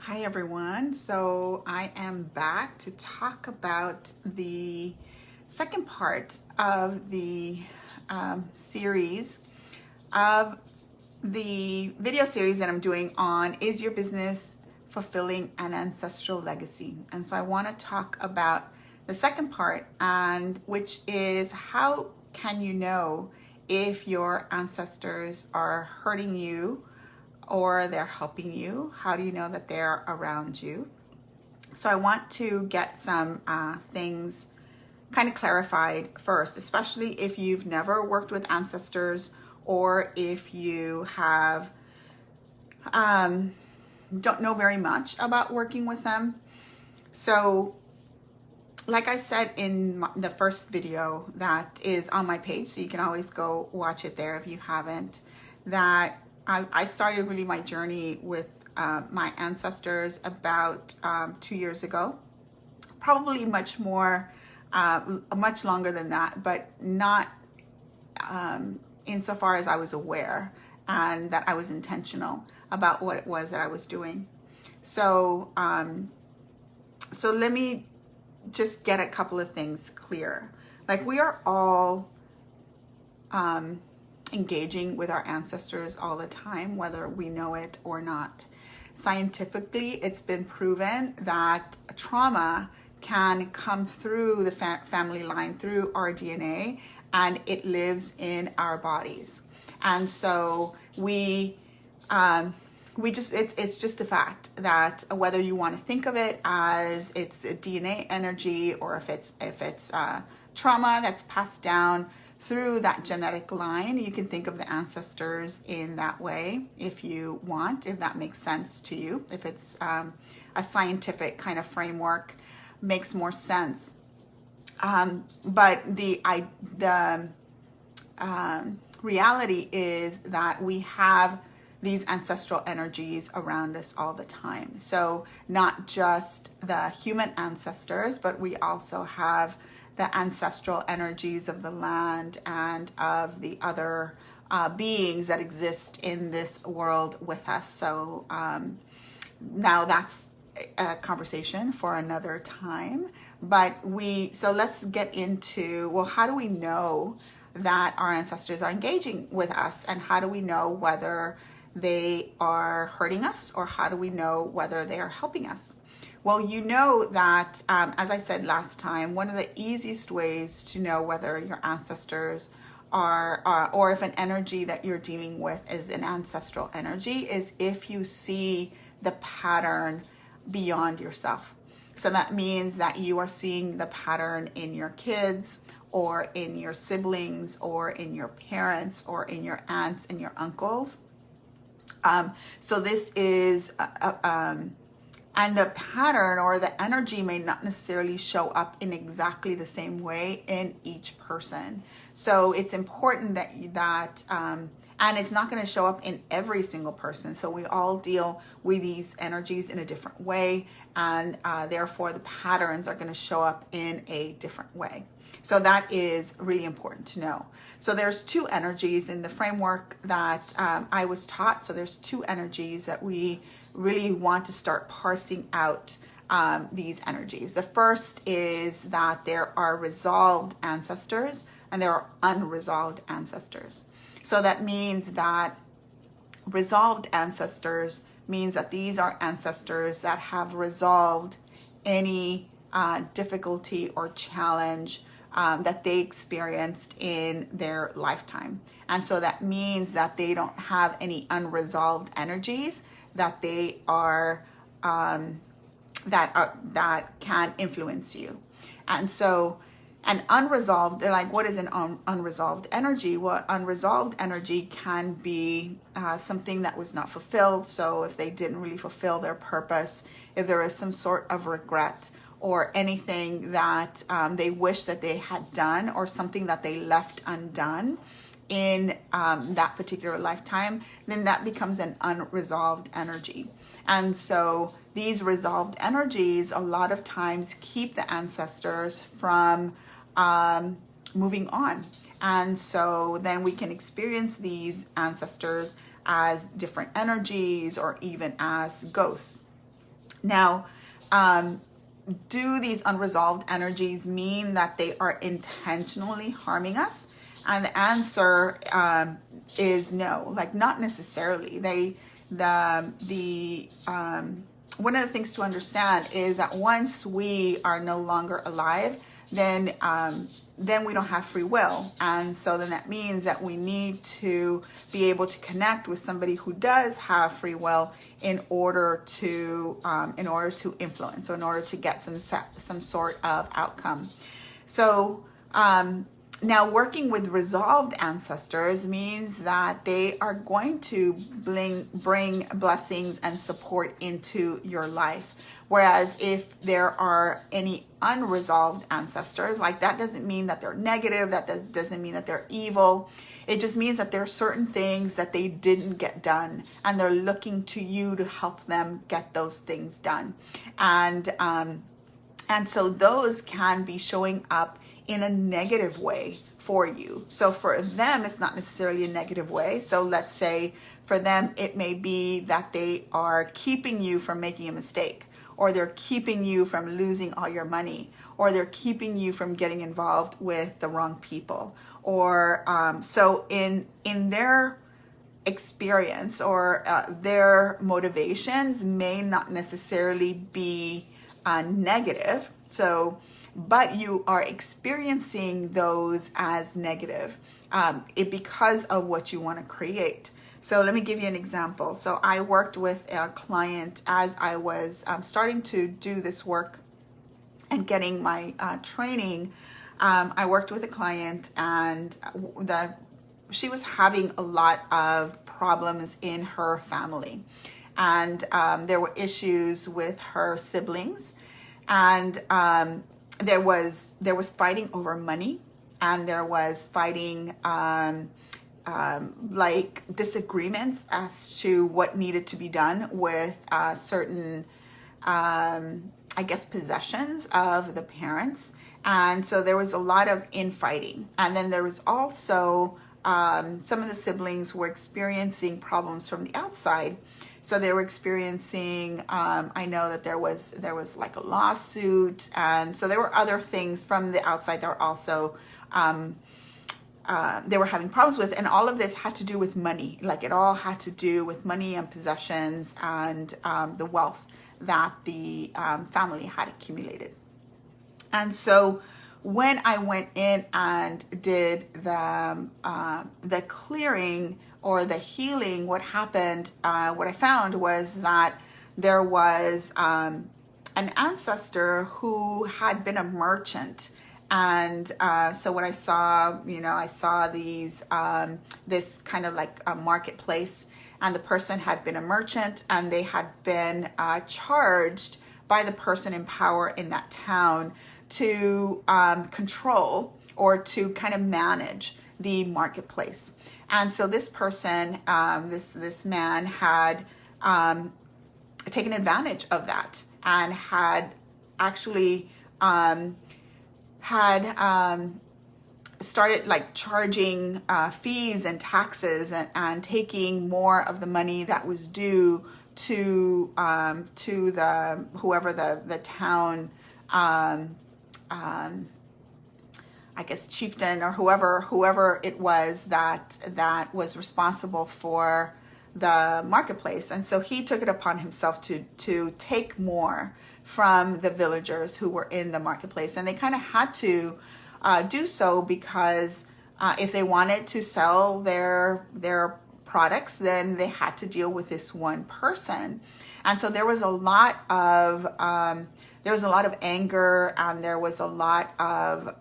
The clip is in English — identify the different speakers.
Speaker 1: Hi everyone. So I am back to talk about the second part of the series of the video series that I'm doing on Is Your Business Fulfilling an Ancestral Legacy? And so I want to talk about the second part, and which is how can you know if your ancestors are hurting you or they're helping you? How do you know that they're around you? So I want to get some things kind of clarified first, especially if you've never worked with ancestors or if you have don't know very much about working with them. So like I said in the first video that is on my page, so you can always go watch it there if you haven't, that I started really my journey with my ancestors about 2 years ago, probably much longer than that, but not insofar as I was aware and that I was intentional about what it was that I was doing. So, so let me just get a couple of things clear. Like, we are all engaging with our ancestors all the time, whether we know it or not. Scientifically, it's been proven that trauma can come through the family line, through our DNA, and it lives in our bodies. And so we just, it's just a fact that whether you want to think of it as it's a DNA energy, or if it's trauma that's passed down through that genetic line, you can think of the ancestors in that way if you want, if that makes sense to you. If it's a scientific kind of framework, makes more sense. But the reality is that we have these ancestral energies around us all the time. So not just the human ancestors, but we also have the ancestral energies of the land and of the other beings that exist in this world with us. So now that's a conversation for another time. But so let's get into, well, how do we know that our ancestors are engaging with us? And how do we know whether they are hurting us, or how do we know whether they are helping us? Well, you know that, as I said last time, one of the easiest ways to know whether your ancestors are, or if an energy that you're dealing with is an ancestral energy, is if you see the pattern beyond yourself. So that means that you are seeing the pattern in your kids, or in your siblings, or in your parents, or in your aunts and your uncles. So this is and the pattern or the energy may not necessarily show up in exactly the same way in each person. So it's important that and it's not going to show up in every single person. So we all deal with these energies in a different way, and therefore the patterns are going to show up in a different way. So that is really important to know. So there's two energies in the framework that I was taught. So there's two energies that we really want to start parsing out these energies. The first is that there are resolved ancestors and there are unresolved ancestors. So that means that resolved ancestors means that these are ancestors that have resolved any difficulty or challenge that they experienced in their lifetime. And so that means that they don't have any unresolved energies that they are that can influence you. And so an unresolved, they're like, what is an unresolved energy? Well, unresolved energy can be something that was not fulfilled. So if they didn't really fulfill their purpose, if there is some sort of regret, or anything that they wish that they had done, or something that they left undone in that particular lifetime, then that becomes an unresolved energy. And so these resolved energies a lot of times keep the ancestors from moving on. And so then we can experience these ancestors as different energies, or even as ghosts. Now, do these unresolved energies mean that they are intentionally harming us? And the answer is no, like not necessarily. One of the things to understand is that once we are no longer alive, then we don't have free will, and so then that means that we need to be able to connect with somebody who does have free will in order to influence, or in order to get some sort of outcome. So now, working with resolved ancestors means that they are going to bring blessings and support into your life. Whereas if there are any unresolved ancestors, like that doesn't mean that they're negative, that doesn't mean that they're evil. It just means that there are certain things that they didn't get done, and they're looking to you to help them get those things done. And so those can be showing up in a negative way for you. So for them, it's not necessarily a negative way. So let's say for them, it may be that they are keeping you from making a mistake, or they're keeping you from losing all your money, or they're keeping you from getting involved with the wrong people. Or so in their experience, or their motivations may not necessarily be negative. So, but you are experiencing those as negative because of what you want to create. So let me give you an example. So I worked with a client as I was starting to do this work and getting my training. I worked with a client, and she was having a lot of problems in her family, and there were issues with her siblings, and there was fighting over money, and there was fighting like disagreements as to what needed to be done with certain I guess possessions of the parents. And so there was a lot of infighting. And then there was also some of the siblings were experiencing problems from the outside. So they were experiencing, I know that there was like a lawsuit. And so there were other things from the outside that were also, they were having problems with. And all of this had to do with money. Like it all had to do with money and possessions and the wealth that the family had accumulated. And so when I went in and did the clearing or the healing, what happened, what I found was that there was an ancestor who had been a merchant. And so what I saw, I saw these, this kind of like a marketplace, and the person had been a merchant, and they had been charged by the person in power in that town to control or to kind of manage the marketplace. And so this person, this man had taken advantage of that, and had actually started like charging fees and taxes, and taking more of the money that was due to the whoever the town I guess chieftain, or whoever it was that was responsible for the marketplace. And so he took it upon himself to take more from the villagers who were in the marketplace. And they kind of had to do so because if they wanted to sell their products, then they had to deal with this one person. And so there was a lot of anger, and there was a lot of